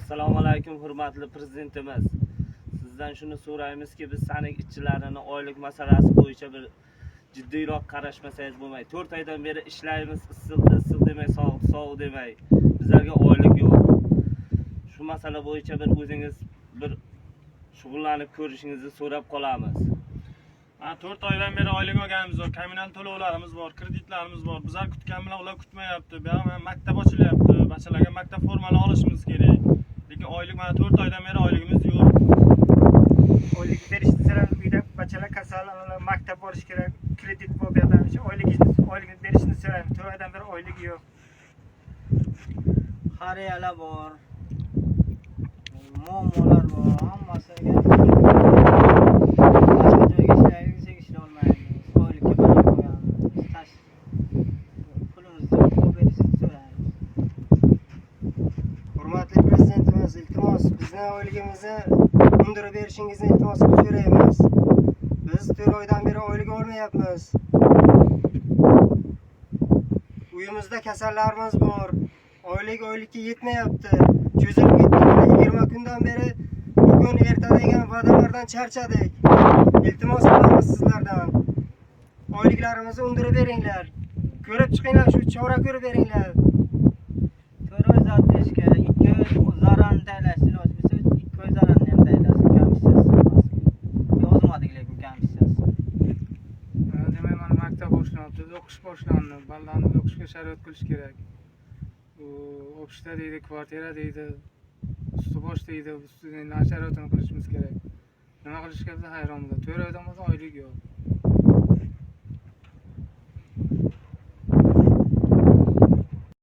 Assalomu alaykum hurmatli prezidentimiz. Sizdan shuni so'raymizki, biz sanik ishchilarini oylik masalasi bo'yicha bir jiddiyroq qarashmasangiz bo'lmaydi. 4 oydan beri ishlaymiz, issiq demay, sovuq demay. Bizlarga oylik yo'q. Shu masala bo'yicha bir o'zingiz bir shug'ullanib ko'rishingizni so'rab qolamiz. 4 oydan beri oylik olganimiz yo'q, kommunal to'lovlarimiz bor, kreditlarimiz bor. Bizlar kutgan bilan ular kutmayapti. Bu yoqda maktab ochilyapti. Bachchalarga maktab formali olishimiz kerak. Lekin oylik mana 4 oydan beri oyligimiz yo'q. Oylik berishni so'rab, uyda bachchalar kasal, maktab borish kerak, kredit bo'lib yotamiz. Oylik berishni so'raymiz. 4 oydan beri oylik yo'q. Xariyalar bor. Muammolar bor. Hammasiga Hurmatli prezidentimiz, iltimos bizni oyligimizni undirib berishingizni iltimos qilib so'raymiz. Biz 4 oydan beri oylik olmayapmiz. Uyimizda kasallarimiz bor. Oylikka yetmayapti. Cho'zilib ketdi. 20 kundan beri bugun erta degan va'dalardan charchadik. Iltimos qilamiz sizlardan. Oyliklarimizni undirib beringlar. Ko'rib chiqinglar, shu chora ko'rib beringlar. O'qish boshlandi. Bolalarni o'qishga sharoit qilish kerak. O'qishda deydi, kvartira deydi, usti bosh deydi, ustidan sharoitini qilishimiz kerak. Nima qilishga biz hayronmiz. 4 oydan oylik yo'q.